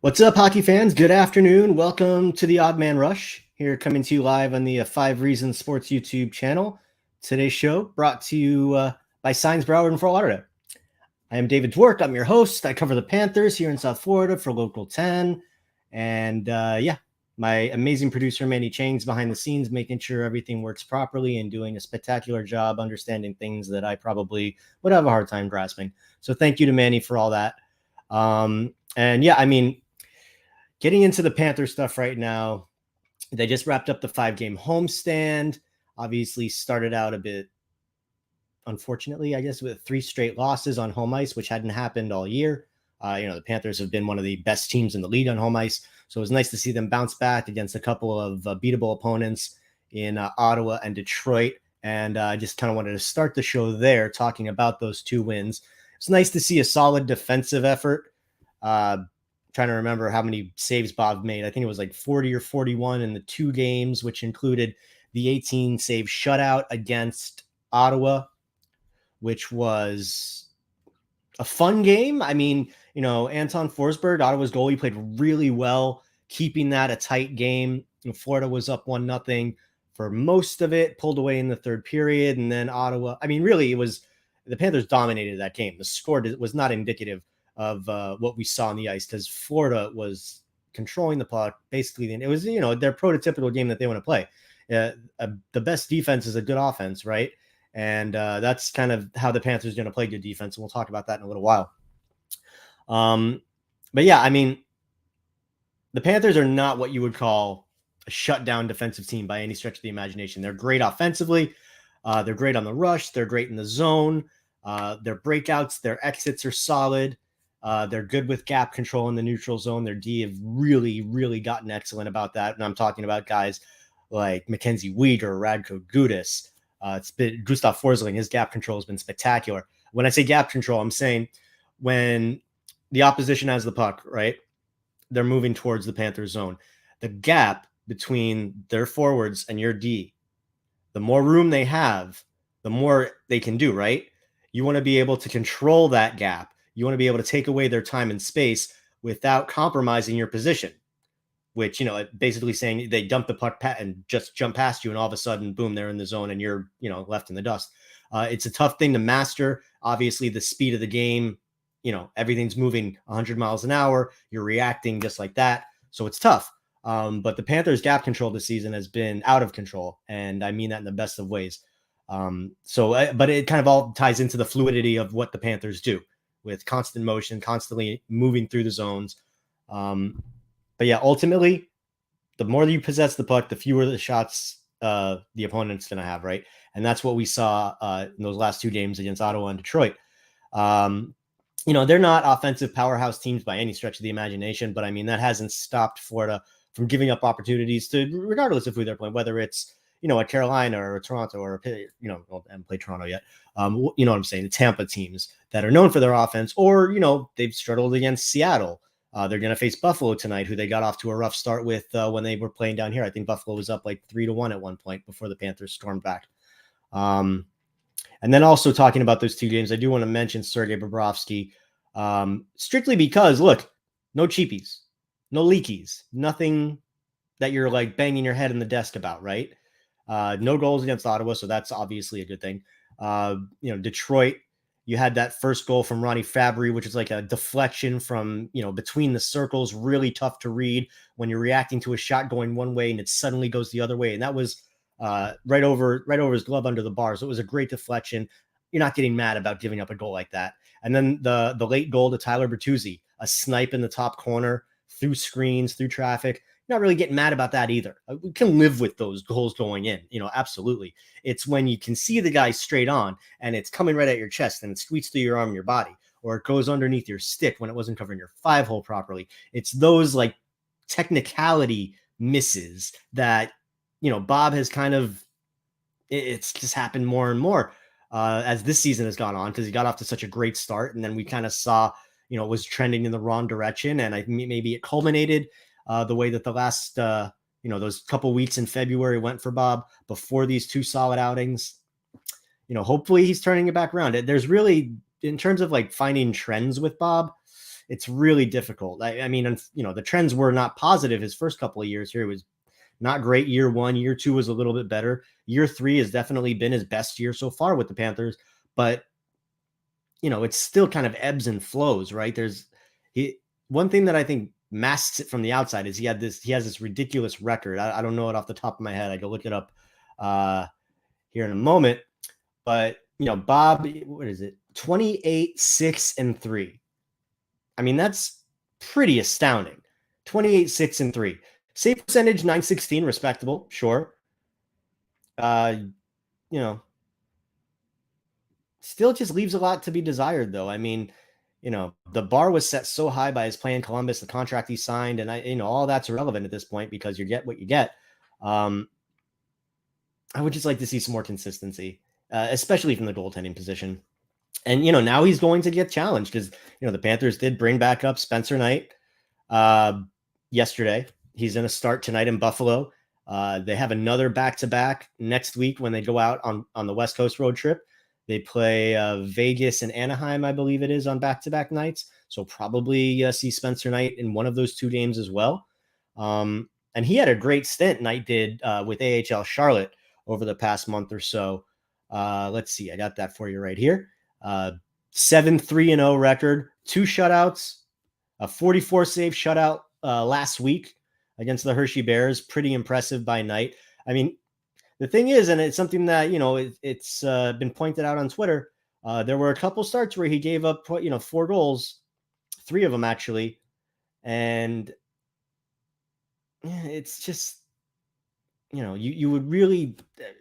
What's up, hockey fans? Good afternoon. Welcome to the Odd Man Rush. Here, coming to you live on the 5 Reasons Sports YouTube channel. Today's show brought to you by Signs Broward and Fort Lauderdale. I am David Dwork. I'm your host. I cover the Panthers here in South Florida for Local 10. And my amazing producer, Manny Chang's behind the scenes, making sure everything works properly and doing a spectacular job understanding things that I probably would have a hard time grasping. So thank you to Manny for all that. Getting into the Panther stuff right now, they just wrapped up the 5-game homestand. Obviously started out a bit, unfortunately, I guess, with 3 straight losses on home ice, which hadn't happened all year. The Panthers have been one of the best teams in the league on home ice. So it was nice to see them bounce back against a couple of beatable opponents in Ottawa and Detroit. And I just kind of wanted to start the show there talking about those 2 wins. It's nice to see a solid defensive effort. Trying to remember how many saves Bob made. I think it was like 40 or 41 in the 2 games, which included the 18-save shutout against Ottawa, which was a fun game. I mean, Anton Forsberg, Ottawa's goalie, played really well, keeping that a tight game. Florida was up 1-0 for most of it, pulled away in the 3rd period, and then Ottawa. I mean, really, it was the Panthers dominated that game. The score was not indicative of what we saw on the ice because Florida was controlling the puck. Basically, it was, their prototypical game that they want to play. The best defense is a good offense, right? And that's kind of how the Panthers are going to play good defense. And we'll talk about that in a little while. But yeah, I mean, the Panthers are not what you would call a shutdown defensive team by any stretch of the imagination. They're great offensively. They're great on the rush. They're great in the zone. Their breakouts, their exits are solid. They're good with gap control in the neutral zone. Their D have really, really gotten excellent about that. And I'm talking about guys like Mackenzie Weegar, Radko Gudas. It's been Gustav Forsling. His gap control has been spectacular. When I say gap control, I'm saying when the opposition has the puck, right, they're moving towards the Panthers zone. The gap between their forwards and your D, the more room they have, the more they can do, right? You want to be able to control that gap. You want to be able to take away their time and space without compromising your position, which, basically saying they dump the puck and just jump past you and all of a sudden, boom, they're in the zone and you're, left in the dust. It's a tough thing to master. Obviously, the speed of the game, everything's moving 100 miles an hour. You're reacting just like that. So it's tough. But the Panthers' gap control this season has been out of control. And I mean that in the best of ways. But it kind of all ties into the fluidity of what the Panthers do, with constant motion, constantly moving through the zones. But yeah, ultimately, the more that you possess the puck, the fewer the shots the opponent's going to have, right? And that's what we saw in those last 2 games against Ottawa and Detroit. They're not offensive powerhouse teams by any stretch of the imagination, but I mean, that hasn't stopped Florida from giving up opportunities to, regardless of who they're playing, whether it's, a Carolina or a Toronto or I haven't played Toronto yet. You know what I'm saying? The Tampa teams that are known for their offense, or, they've struggled against Seattle. They're going to face Buffalo tonight, who they got off to a rough start with when they were playing down here. I think Buffalo was up like 3-1 at one point before the Panthers stormed back. And then also talking about those 2 games, I do want to mention Sergei Bobrovsky, strictly because, look, no cheapies, no leakies, nothing that you're like banging your head in the desk about, right? No goals against Ottawa, so that's obviously a good thing. Detroit, you had that first goal from Ronnie Fabry, which is like a deflection from, between the circles, really tough to read when you're reacting to a shot going one way and it suddenly goes the other way. And that was right over his glove under the bar. So it was a great deflection. You're not getting mad about giving up a goal like that. And then the late goal to Tyler Bertuzzi, a snipe in the top corner, through screens, through traffic. Not really getting mad about that either. We can live with those goals going in, absolutely. It's when you can see the guy straight on and it's coming right at your chest and it squeaks through your arm and your body, or it goes underneath your stick when it wasn't covering your 5-hole properly. It's those like technicality misses that, Bob has kind of, it's just happened more and more as this season has gone on, because he got off to such a great start. And then we kind of saw, it was trending in the wrong direction. And I think maybe it culminated the way that the last, those couple weeks in February went for Bob before these 2 solid outings. Hopefully he's turning it back around. There's really, in terms of like finding trends with Bob, it's really difficult. I mean, the trends were not positive his first couple of years here. It was not great year 1. Year 2 was a little bit better. Year 3 has definitely been his best year so far with the Panthers, but it's still kind of ebbs and flows, right? One thing that I think masks it from the outside is he has this ridiculous record. I don't know it off the top of my head. I go look it up here in a moment. But Bob, what is it? 28, 6, and 3. I mean, that's pretty astounding. 28, 6, and 3. Save percentage 916, respectable, sure. Still just leaves a lot to be desired, though. I mean, the bar was set so high by his play in Columbus, the contract he signed, and all that's irrelevant at this point because you get what you get. I would just like to see some more consistency, especially from the goaltending position. And, now he's going to get challenged because, the Panthers did bring back up Spencer Knight yesterday. He's going to start tonight in Buffalo. They have another back-to-back next week when they go out on the West Coast road trip. They play Vegas and Anaheim, I believe it is, on back-to-back nights. So probably see Spencer Knight in one of those 2 games as well. And he had a great stint, Knight did, with AHL Charlotte over the past month or so. Let's see. I got that for you right here. 7-3-0 record, 2 shutouts, a 44 save shutout last week against the Hershey Bears. Pretty impressive by Knight. I mean, the thing is, and it's something that, it's been pointed out on Twitter. There were a couple starts where he gave up, 4 goals, 3 of them actually. And it's just, you would really,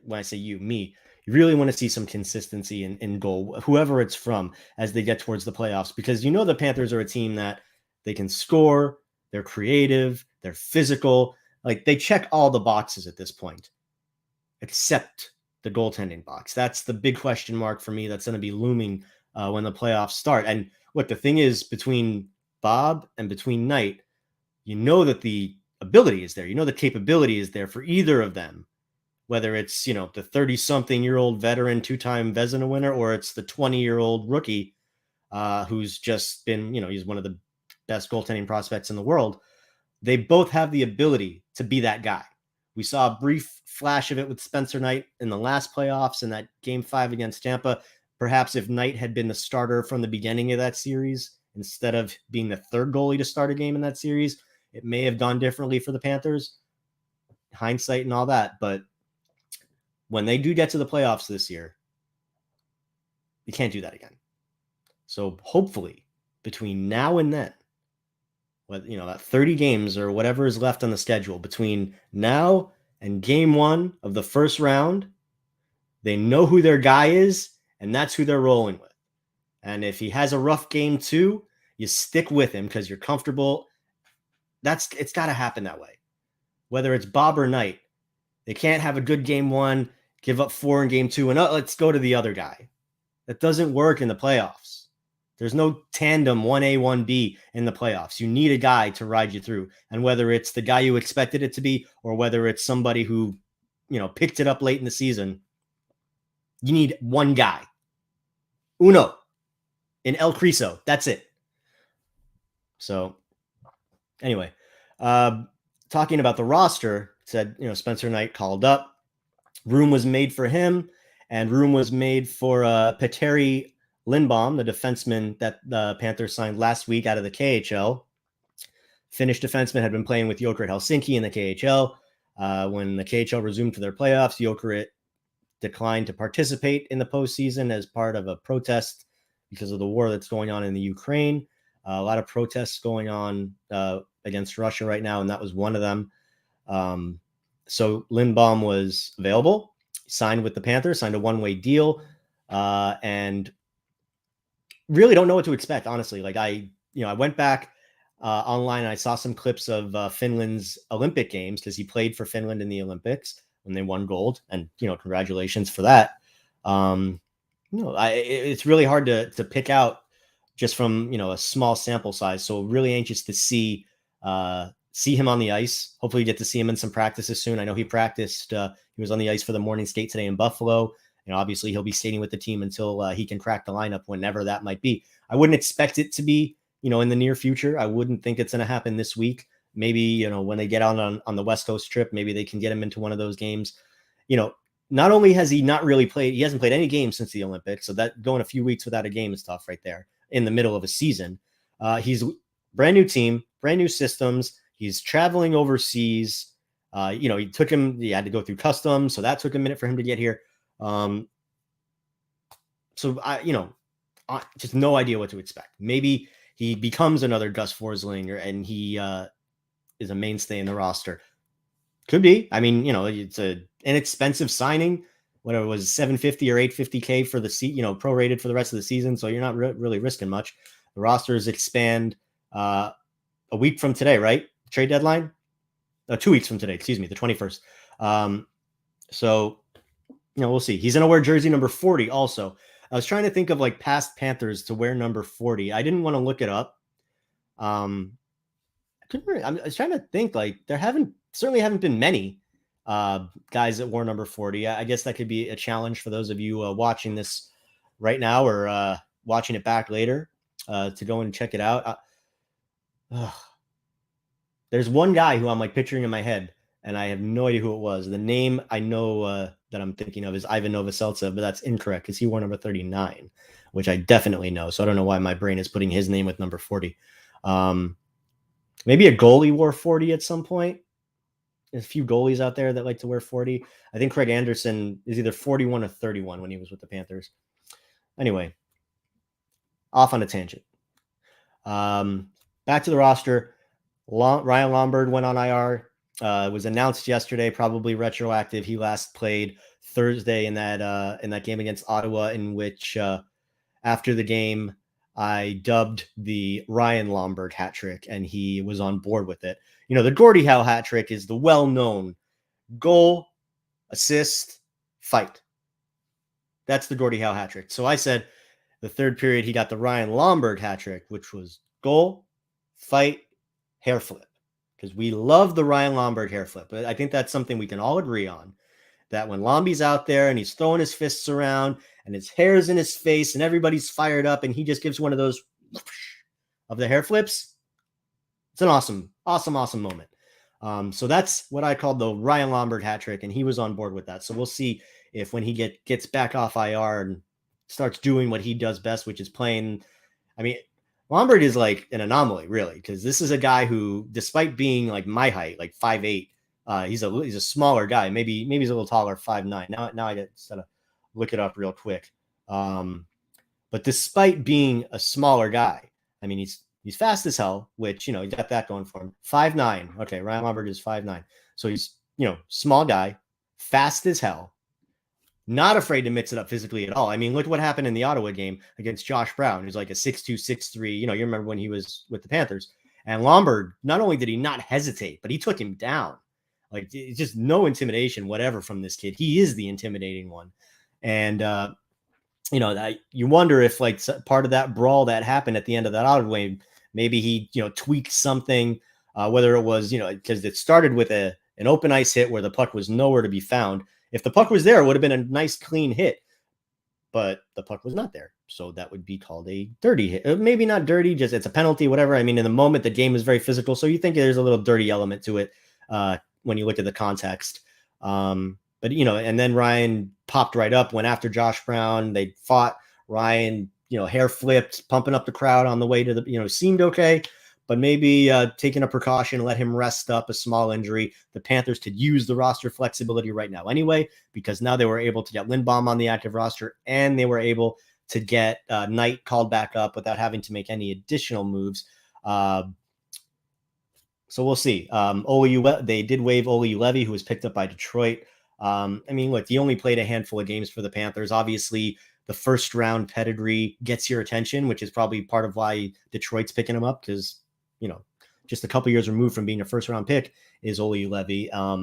when I say me, you really want to see some consistency in goal, whoever it's from, as they get towards the playoffs, because the Panthers are a team that they can score, they're creative, they're physical, like they check all the boxes at this point, except the goaltending box. That's the big question mark for me that's going to be looming when the playoffs start. And what the thing is, between Bob and between Knight, that the ability is there, the capability is there for either of them. Whether it's, the 30-something-year-old veteran 2-time Vezina winner, or it's the 20-year-old rookie who's just been, he's one of the best goaltending prospects in the world. They both have the ability to be that guy. We saw a brief flash of it with Spencer Knight in the last playoffs in that Game 5 against Tampa. Perhaps if Knight had been the starter from the beginning of that series, instead of being the third goalie to start a game in that series, it may have gone differently for the Panthers. Hindsight and all that, but when they do get to the playoffs this year, you can't do that again. So hopefully between now and then, that 30 games or whatever is left on the schedule between now and Game 1 of the first round, they know who their guy is, and that's who they're rolling with. And if he has a rough Game 2, you stick with him because you're comfortable. It's got to happen that way. Whether it's Bob or Knight, they can't have a good Game 1, give up 4 in Game 2, and let's go to the other guy. That doesn't work in the playoffs. There's no tandem 1A, 1B in the playoffs. You need a guy to ride you through. And whether it's the guy you expected it to be, or whether it's somebody who, picked it up late in the season, you need one guy. Uno. In El Criso. That's it. So, anyway, talking about the roster, said, Spencer Knight called up. Room was made for him, and room was made for Petteri Lindbaum, the defenseman that the Panthers signed last week out of the KHL. Finnish defenseman had been playing with Jokerit Helsinki in the KHL. When the KHL resumed for their playoffs, Jokerit declined to participate in the postseason as part of a protest because of the war that's going on in the Ukraine. A lot of protests going on against Russia right now, and that was one of them. So Lindbaum was available, signed with the Panthers, signed a one-way deal, and really don't know what to expect, honestly. Like I went back online and I saw some clips of Finland's Olympic games because he played for Finland in the Olympics when they won gold, and congratulations for that. It's really hard to pick out just from a small sample size. So really anxious to see him on the ice. Hopefully get to see him in some practices soon. I know he practiced. He was on the ice for the morning skate today in Buffalo. Obviously he'll be skating with the team until he can crack the lineup whenever that might be. I wouldn't expect it to be in the near future. I wouldn't think it's going to happen this week. Maybe, when they get on the West Coast trip, maybe they can get him into one of those games. Not only has he not really played, he hasn't played any games since the Olympics. So that going a few weeks without a game is tough right there in the middle of a season. He's brand new team, brand new systems. He's traveling overseas. He had to go through customs. So that took a minute for him to get here. Just no idea what to expect. Maybe he becomes another Gus Forsling and he is a mainstay in the roster. Could be. I mean, it's an inexpensive signing. Whatever it was, $750 or $850K for the prorated for the rest of the season. So you're not really risking much. The rosters expand a week from today, right? Trade deadline? 2 weeks from today, excuse me, the 21st. We'll see. He's going to wear jersey number 40 also. I was trying to think of past Panthers to wear number 40. I didn't want to look it up. I was trying to think there certainly haven't been many guys that wore number 40. I guess that could be a challenge for those of you watching this right now or watching it back later to go and check it out. There's one guy who I'm picturing in my head, and I have no idea who it was. The name I know that I'm thinking of is Ivan Novoselicev, but that's incorrect because he wore number 39, which I definitely know. So I don't know why my brain is putting his name with number 40. Maybe a goalie wore 40 at some point. There's a few goalies out there that like to wear 40. I think Craig Anderson is either 41 or 31 when he was with the Panthers. Anyway, off on a tangent. Back to the roster. Ryan Lombard went on IR. It was announced yesterday, probably retroactive. He last played Thursday in that game against Ottawa, in which after the game I dubbed the Ryan Lombard hat trick, and he was on board with it. The Gordie Howe hat trick is the well-known goal, assist, fight. That's the Gordie Howe hat trick. So I said the third period he got the Ryan Lombard hat trick, which was goal, fight, hair flip. Because we love the Ryan Lombard hair flip. But I think that's something we can all agree on. That when Lomby's out there and he's throwing his fists around and his hair's in his face and everybody's fired up and he just gives one of those of the hair flips, it's an awesome moment. So that's what I called the Ryan Lombard hat trick, and he was on board with that. So we'll see if when he gets back off IR and starts doing what he does best, which is playing. I mean, Lombard is an anomaly, really, because this is a guy who, despite being my height, 5'8", he's a smaller guy. Maybe he's a little taller, 5'9". Now I got to look it up real quick. But despite being a smaller guy, I mean, he's fast as hell, which, he got that going for him. 5'9". Okay, Ryan Lombard is 5'9". So he's, small guy, fast as hell, not afraid to mix it up physically at all. I mean, look what happened in the Ottawa game against Josh Brown, who's a 6'2", 6'3". You remember when he was with the Panthers. And Lombard, not only did he not hesitate, but he took him down. It's just no intimidation whatever from this kid. He is the intimidating one. And, you wonder if part of that brawl that happened at the end of that Ottawa game, maybe he, tweaked something, whether it was, because it started with an open ice hit where the puck was nowhere to be found. If the puck was there, it would have been a nice, clean hit, but the puck was not there. So that would be called a dirty hit. Maybe not dirty, just it's a penalty, whatever. I mean, in the moment, the game is very physical. So you think there's a little dirty element to it when you look at the context. But, and then Ryan popped right up, went after Josh Brown. They fought. Ryan, hair flipped, pumping up the crowd on the way to the, seemed okay. But maybe taking a precaution, let him rest up a small injury. The Panthers could use the roster flexibility right now anyway, because now they were able to get Lindbaum on the active roster, and they were able to get Knight called back up without having to make any additional moves. So we'll see. They did waive Ole Levy, who was picked up by Detroit. I mean, look, he only played a handful of games for the Panthers. Obviously, the first round pedigree gets your attention, which is probably part of why Detroit's picking him up, because just a couple years removed from being a first round pick is Ole Levy. I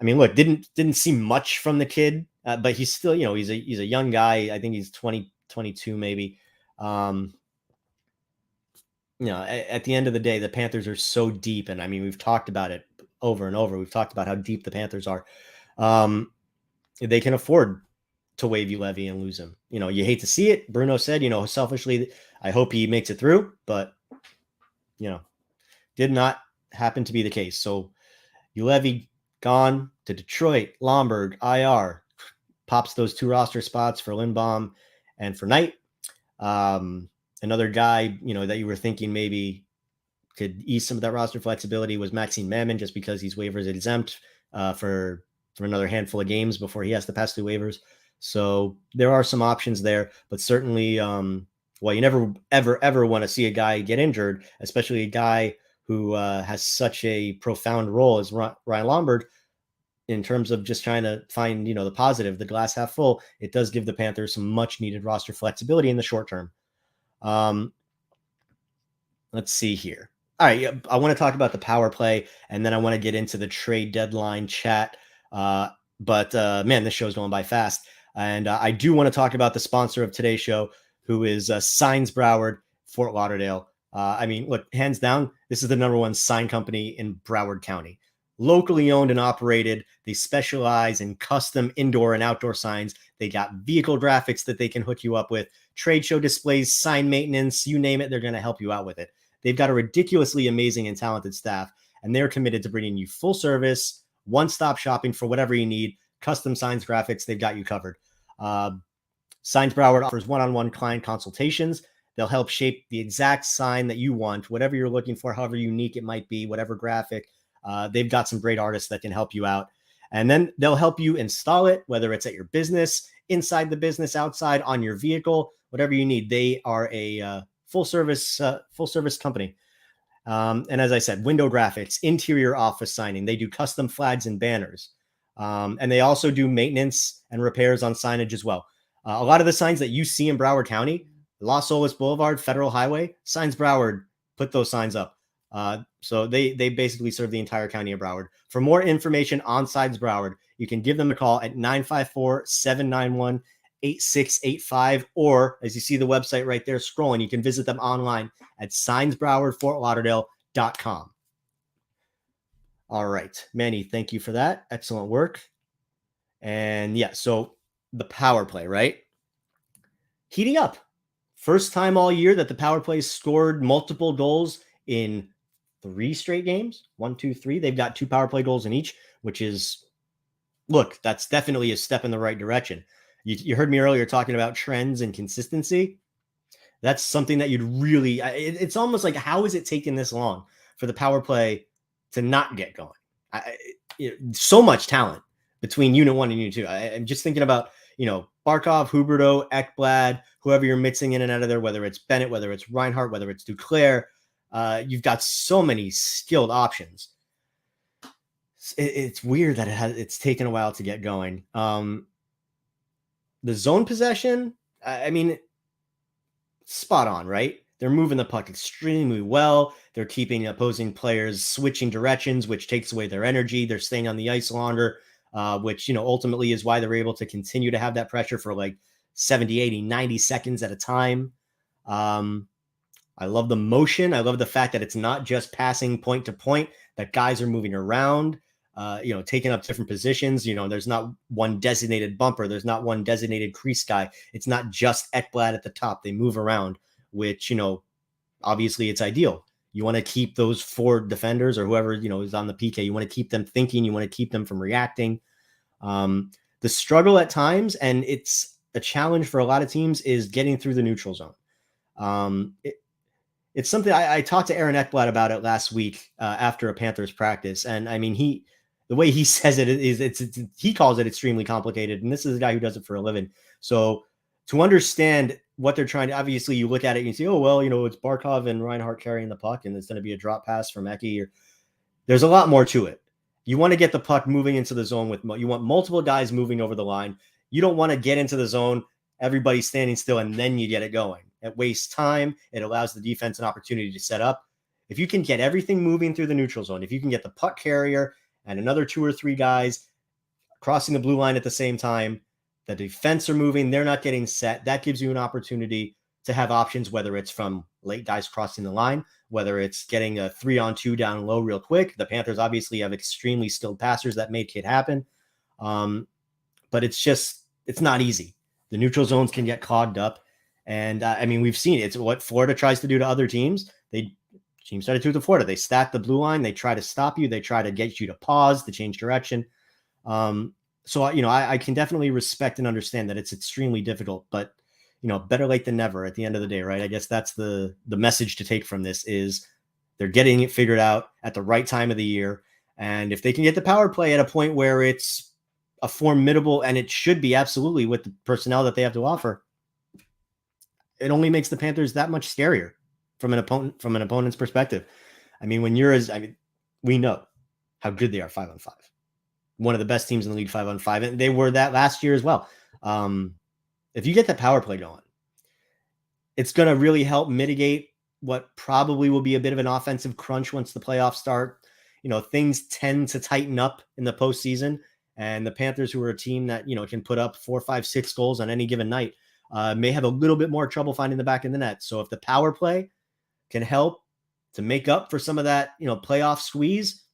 mean, look, didn't see much from the kid, but he's still, he's a young guy. I think he's 20, 22 maybe. At the end of the day, the Panthers are so deep, and I mean, we've talked about it over and over. We've talked about how deep the Panthers are. They can afford to waive Levy and lose him. You hate to see it. Bruno said, selfishly, I hope he makes it through, but did not happen to be the case. So Ulevi gone to Detroit. Lomberg, IR, pops those 2 roster spots for Lindbaum and for Knight. Another guy, that you were thinking maybe could ease some of that roster flexibility was Maxime Mammon, just because he's waivers exempt for another handful of games before he has to pass through waivers. So there are some options there, but certainly, you never, ever want to see a guy get injured, especially a guy who has such a profound role as Ryan Lombard in terms of just trying to find, the positive, the glass half full. It does give the Panthers some much needed roster flexibility in the short term. Let's see here. All right, I want to talk about the power play, and then I want to get into the trade deadline chat. But man, this show's going by fast. And I do want to talk about the sponsor of today's show, who is Signs Broward, Fort Lauderdale. Look, hands down, this is the number 1 sign company in Broward County. Locally owned and operated. They specialize in custom indoor and outdoor signs. They got vehicle graphics that they can hook you up with, trade show displays, sign maintenance, you name it, they're going to help you out with it. They've got a ridiculously amazing and talented staff, and they're committed to bringing you full service, one-stop shopping for whatever you need. Custom signs, graphics, they've got you covered. Signs Broward offers one-on-one client consultations. They'll help shape the exact sign that you want, whatever you're looking for, however unique it might be, whatever graphic. They've got some great artists that can help you out. And then they'll help you install it, whether it's at your business, inside the business, outside, on your vehicle, whatever you need. They are a full service company. And as I said, window graphics, interior office signing. They do custom flags and banners. And they also do maintenance and repairs on signage as well. A lot of the signs that you see in Broward County, Las Olas Boulevard, Federal Highway, Signs Broward put those signs up. So they basically serve the entire county of Broward. For more information on Signs Broward, you can give them a call at 954-791-8685, or as you see the website right there scrolling, you can visit them online at signsbrowardfortlauderdale.com. All right, Manny, thank you for that. Excellent work. And yeah, so the power play, right? Heating up. First time all year that the power play scored multiple goals in 3 straight games. 1, 2, 3. They've got 2 power play goals in each, which is, look, that's definitely a step in the right direction. You heard me earlier talking about trends and consistency. That's something that you'd really, it's almost like, how is it taking this long for the power play to not get going? So much talent between Unit 1 and Unit 2. I'm just thinking about, Barkov, Huberto, Ekblad, whoever you're mixing in and out of there, whether it's Bennett, whether it's Reinhart, whether it's Duclair. You've got so many skilled options. It's weird that it's taken a while to get going. The zone possession, spot on, right? They're moving the puck extremely well. They're keeping opposing players switching directions, which takes away their energy. They're staying on the ice longer, which, ultimately is why they're able to continue to have that pressure for like 70, 80, 90 seconds at a time. I love the motion. I love the fact that it's not just passing point to point, that guys are moving around, taking up different positions. There's not one designated bumper. There's not one designated crease guy. It's not just Ekblad at the top. They move around, which, obviously it's ideal. You want to keep those 4 defenders or whoever, is on the PK. You want to keep them thinking. You want to keep them from reacting. The struggle at times, and it's a challenge for a lot of teams, is getting through the neutral zone. It's something I talked to Aaron Ekblad about it last week after a Panthers practice. And the way he says it is he calls it extremely complicated. And this is a guy who does it for a living. So to understand what they're trying to, obviously you look at it and you say, oh, well, it's Barkov and Reinhart carrying the puck and it's going to be a drop pass from Eki. There's a lot more to it. You want to get the puck moving into the zone you want multiple guys moving over the line. You don't want to get into the zone, everybody standing still, and then you get it going. It wastes time. It allows the defense an opportunity to set up. If you can get everything moving through the neutral zone, if you can get the puck carrier and another 2 or 3 guys crossing the blue line at the same time, the defense are moving, they're not getting set. That gives you an opportunity to have options, whether it's from late guys crossing the line, whether it's getting a 3-on-2 down low real quick. The Panthers obviously have extremely skilled passers that make it happen. But it's not easy. The neutral zones can get clogged up. And I mean, we've seen it. It's what Florida tries to do to other teams. Teams try to do to Florida. They stack the blue line. They try to stop you. They try to get you to pause, to change direction. So I can definitely respect and understand that it's extremely difficult, but better late than never at the end of the day, right? I guess that's the message to take from this is they're getting it figured out at the right time of the year. And if they can get the power play at a point where it's a formidable, and it should be absolutely with the personnel that they have to offer, it only makes the Panthers that much scarier from an opponent's perspective. I mean, we know how good they are 5-on-5. One of the best teams in the league 5-on-5, and they were that last year as well. If you get that power play going, it's going to really help mitigate what probably will be a bit of an offensive crunch once the playoffs start. Things tend to tighten up in the postseason, and the Panthers, who are a team that can put up 4, 5, 6 goals on any given night, may have a little bit more trouble finding the back of the net. So if the power play can help to make up for some of that, playoff squeeze,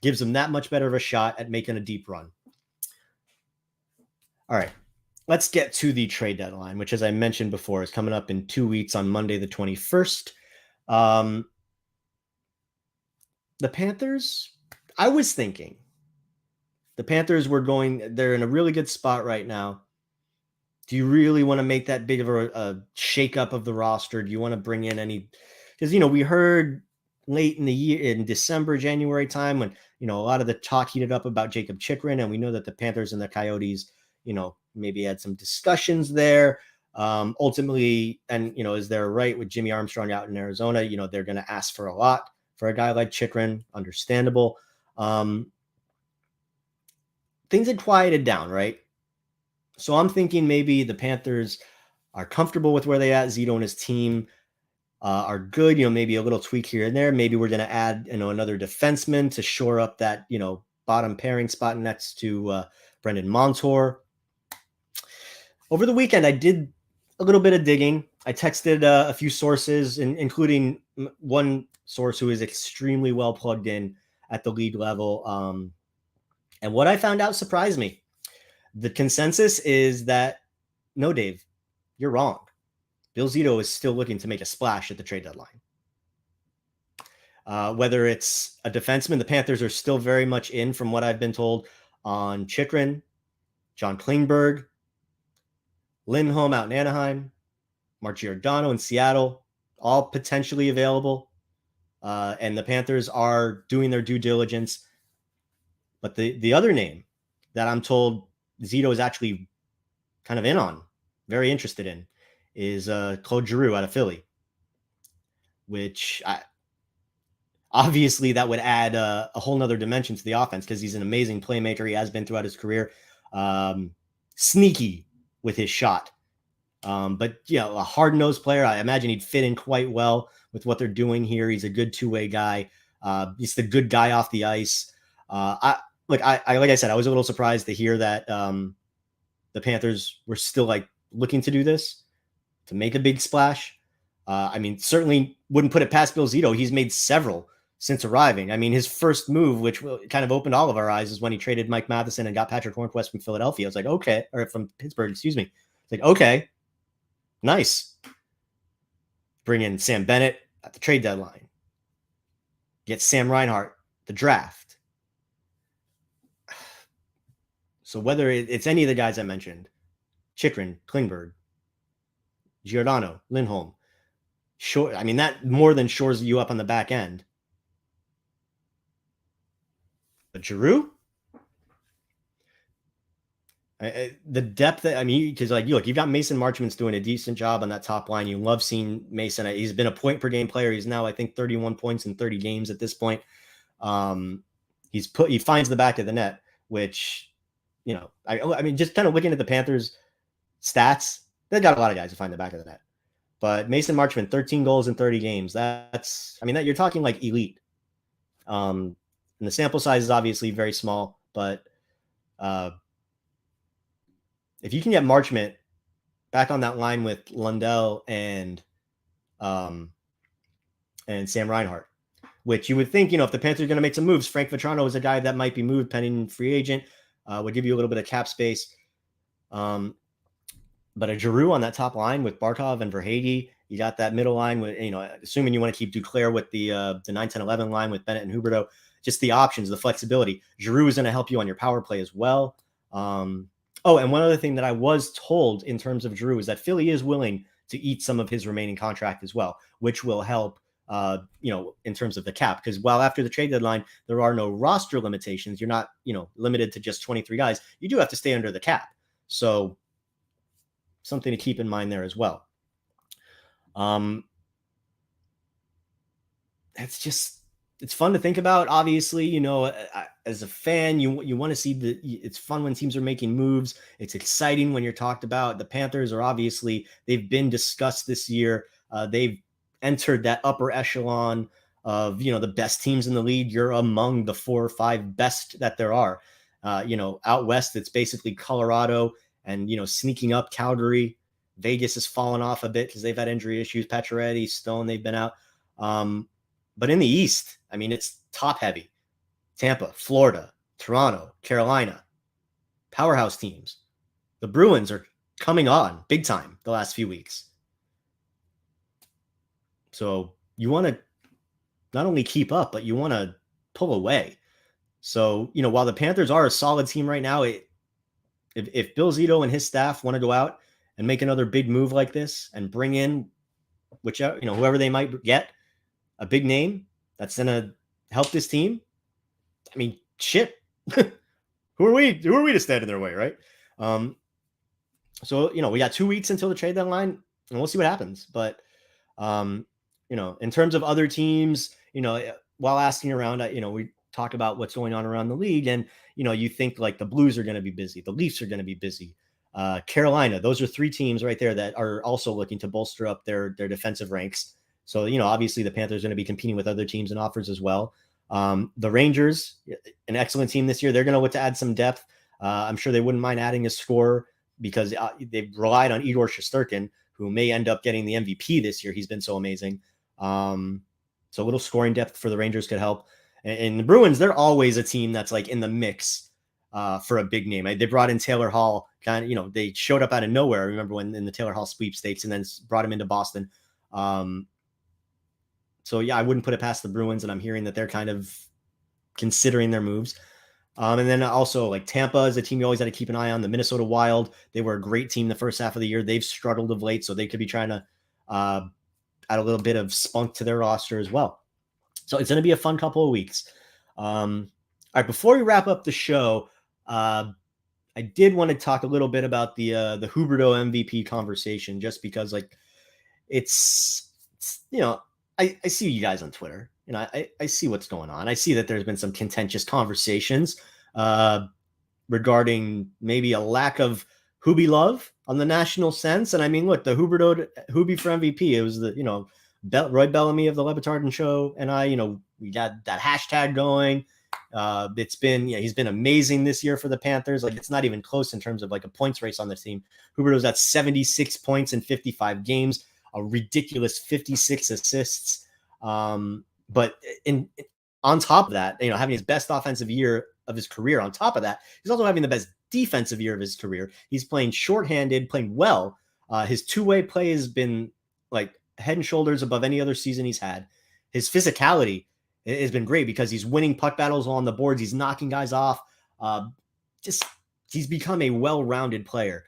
gives them that much better of a shot at making a deep run. All right, let's get to the trade deadline, which, as I mentioned before, is coming up in 2 weeks on Monday, the 21st. The Panthers, I was thinking the Panthers they're in a really good spot right now. Do you really want to make that big of a shakeup of the roster? Do you want to bring in any? Because, we heard late in the year, in December, January time, when, a lot of the talk heated up about Jacob Chikrin, and we know that the Panthers and the Coyotes, maybe had some discussions there. Ultimately, and, is there right with Jimmy Armstrong out in Arizona, they're going to ask for a lot for a guy like Chikrin, understandable. Things had quieted down, right? So I'm thinking maybe the Panthers are comfortable with where they at. Zito and his team are good. Maybe a little tweak here and there. Maybe we're going to add, another defenseman to shore up that, bottom pairing spot next to Brendan Montour. Over the weekend, I did a little bit of digging. I texted a few sources, including one source who is extremely well plugged in at the league level. And what I found out surprised me. The consensus is that, no, Dave, you're wrong. Bill Zito is still looking to make a splash at the trade deadline. Whether it's a defenseman, the Panthers are still very much in, from what I've been told, on Chikrin, John Klingberg, Lindholm out in Anaheim, Mark Giordano in Seattle, all potentially available. And the Panthers are doing their due diligence. But the other name that I'm told Zito is actually kind of in on, very interested in, is Claude Giroux out of Philly, which obviously that would add a whole nother dimension to the offense, because he's an amazing playmaker. He has been throughout his career. Sneaky with his shot. But a hard-nosed player. I imagine he'd fit in quite well with what they're doing here. He's a good two-way guy. He's the good guy off the ice. Like I said, I was a little surprised to hear that the Panthers were still looking to do this, to make a big splash. I mean, certainly wouldn't put it past Bill Zito. He's made several since arriving. I mean, his first move, which kind of opened all of our eyes, is when he traded Mike Matheson and got Patrick Hornquist from Philadelphia. I was like, okay, or from Pittsburgh, excuse me. It's like, okay, nice. Bring in Sam Bennett at the trade deadline. Get Sam Reinhart, the draft. So whether it's any of the guys I mentioned, Chikrin, Klingberg, Giordano, Lindholm, that more than shores you up on the back end. But Giroux, the depth that, because you've got Mason Marchment's doing a decent job on that top line. You love seeing Mason. He's been a point per game player. He's now, I think, 31 points in 30 games at this point. He finds the back of the net, which, just kind of looking at the Panthers stats, they've got a lot of guys to find the back of the net. But Mason Marchment, 13 goals in 30 games. That you're talking elite. And the sample size is obviously very small, but if you can get Marchment back on that line with Lundell and Sam Reinhart, which you would think, if the Panthers are going to make some moves, Frank Vetrano is a guy that might be moved pending free agent, would give you a little bit of cap space. but a Giroux on that top line with Barkov and Verhage. You got that middle line with, assuming you want to keep Duclair with the 9, 10, 11 line with Bennett and Huberdeau, just the options, the flexibility. Giroux is going to help you on your power play as well. And one other thing that I was told in terms of Giroux is that Philly is willing to eat some of his remaining contract as well, which will help, in terms of the cap. Because while after the trade deadline, there are no roster limitations, you're not, limited to just 23 guys. You do have to stay under the cap. So something to keep in mind there as well. It's fun to think about. Obviously, as a fan, you want to see it's fun when teams are making moves. It's exciting when you're talked about. The Panthers are obviously, they've been discussed this year. They've entered that upper echelon of, the best teams in the league. You're among the 4 or 5 best that there are. Out west, it's basically Colorado and, sneaking up Calgary. Vegas has fallen off a bit because they've had injury issues. Pacioretty, Stone, they've been out. But in the East, I mean, it's top heavy. Tampa, Florida, Toronto, Carolina, powerhouse teams. The Bruins are coming on big time the last few weeks. So you want to not only keep up, but you want to pull away. So, while the Panthers are a solid team right now, if Bill Zito and his staff want to go out and make another big move like this and bring in whoever they might get, a big name that's going to help this team, I mean, shit. Who are we to stand in their way, right? So, we got 2 weeks until the trade deadline, and we'll see what happens. But, in terms of other teams, while asking around, we talk about what's going on around the league, and, you think like the Blues are going to be busy. The Leafs are going to be busy. Carolina, those are 3 teams right there that are also looking to bolster up their defensive ranks. So, obviously the Panthers are going to be competing with other teams and offers as well. The Rangers, an excellent team this year. They're going to look to add some depth. I'm sure they wouldn't mind adding a scorer because they've relied on Igor Shesterkin, who may end up getting the MVP this year. He's been so amazing. So a little scoring depth for the Rangers could help. And the Bruins, they're always a team that's like in the mix for a big name. They brought in Taylor Hall. They showed up out of nowhere. I remember when in the Taylor Hall sweepstakes, and then brought him into Boston. So, yeah, I wouldn't put it past the Bruins, and I'm hearing that they're kind of considering their moves. And then also, like, Tampa is a team you always got to keep an eye on. The Minnesota Wild, they were a great team the first half of the year. They've struggled of late, so they could be trying to add a little bit of spunk to their roster as well. So it's going to be a fun couple of weeks. All right, before we wrap up the show, I did want to talk a little bit about the Huberdeau MVP conversation, just because, like, it's I see you guys on Twitter, and I see what's going on. I see that there's been some contentious conversations regarding maybe a lack of Huby love on the national sense. And I mean, look, the Huby for MVP, it was the, Roy Bellamy of the Lebitardin show. And we got that hashtag going. It's been, he's been amazing this year for the Panthers. Like, it's not even close in terms of like a points race on this team. Huberdeau's at 76 points in 55 games. A ridiculous 56 assists. But on top of that, having his best offensive year of his career, on top of that, he's also having the best defensive year of his career. He's playing shorthanded, playing well. His two-way play has been like head and shoulders above any other season he's had. His physicality has been great because he's winning puck battles on the boards. He's knocking guys off. He's become a well-rounded player.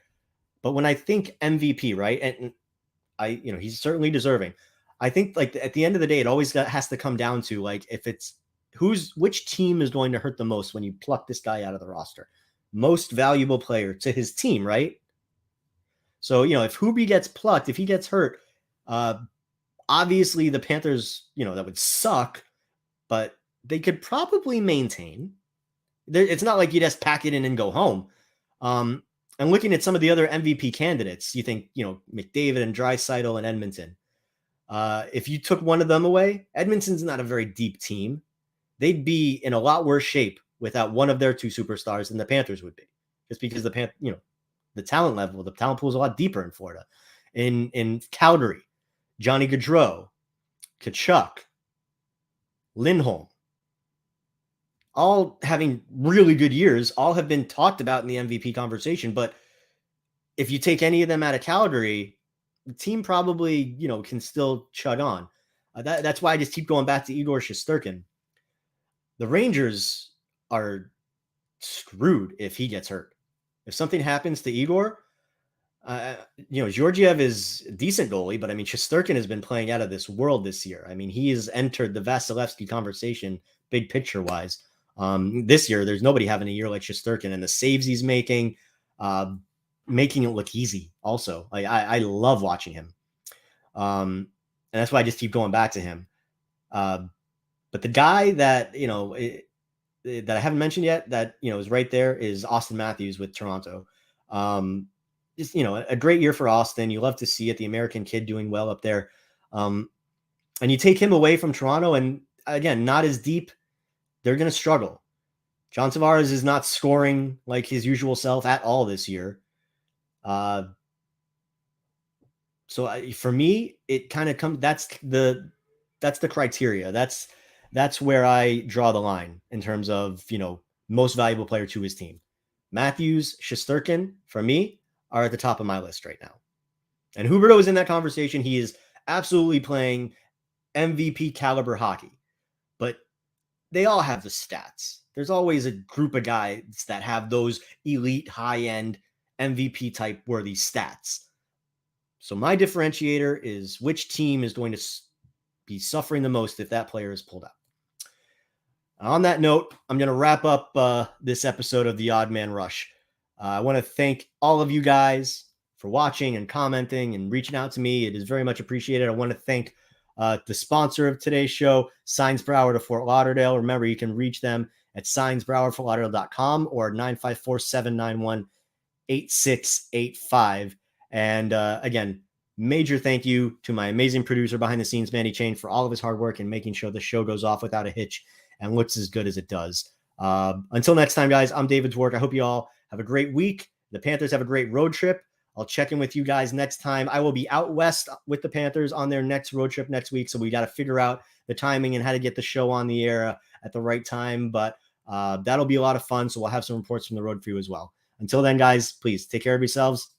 But when I think MVP, right, and he's certainly deserving. I think, like, at the end of the day, it always has to come down to, like, if it's which team is going to hurt the most when you pluck this guy out of the roster. Most valuable player to his team, right? So, if Huby gets plucked, if he gets hurt, obviously the Panthers, that would suck, but they could probably maintain. It's not like you just pack it in and go home. And looking at some of the other MVP candidates, you think, McDavid and Draisaitl and Edmonton. If you took one of them away, Edmonton's not a very deep team. They'd be in a lot worse shape without one of their 2 superstars than the Panthers would be, just because the talent level, the talent pool is a lot deeper in Florida. In Calgary, Johnny Gaudreau, Tkachuk, Lindholm, all having really good years, all have been talked about in the MVP conversation, but if you take any of them out of Calgary, the team probably, can still chug on. That's why I just keep going back to Igor Shesterkin. The Rangers are screwed if he gets hurt. If something happens to Igor, Georgiev is a decent goalie, but I mean, Shesterkin has been playing out of this world this year. I mean, he has entered the Vasilevsky conversation, big picture wise. This year, there's nobody having a year like Shesterkin, and the saves he's making it look easy. Also, I love watching him, and that's why I just keep going back to him. But the guy that that I haven't mentioned yet, that is right there, is Austin Matthews with Toronto. Just a great year for Austin. You love to see it. The American kid doing well up there, and you take him away from Toronto, and again, not as deep. They're going to struggle. John Tavares is not scoring like his usual self at all this year. So for me, it kind of comes. That's the criteria. That's where I draw the line in terms of most valuable player to his team. Matthews, Shesterkin, for me, are at the top of my list right now. And Huberdeau is in that conversation. He is absolutely playing MVP caliber hockey, but they all have the stats. There's always a group of guys that have those elite, high-end MVP type worthy stats. So my differentiator is which team is going to be suffering the most if that player is pulled out. On that note, I'm going to wrap up this episode of the Odd Man Rush. I want to thank all of you guys for watching and commenting and reaching out to me. It is very much appreciated. I want to thank the sponsor of today's show, Signs per Hour to Fort Lauderdale. Remember, you can reach them at signsperhourfortlauderdale.com or 954-791-8685. And again, major thank you to my amazing producer behind the scenes, Manny Chain, for all of his hard work and making sure the show goes off without a hitch and looks as good as it does. Until next time, guys, I'm David Dwork. I hope you all have a great week. The Panthers have a great road trip. I'll check in with you guys next time. I will be out west with the Panthers on their next road trip next week, so we got to figure out the timing and how to get the show on the air at the right time. But that'll be a lot of fun, so we'll have some reports from the road for you as well. Until then, guys, please take care of yourselves.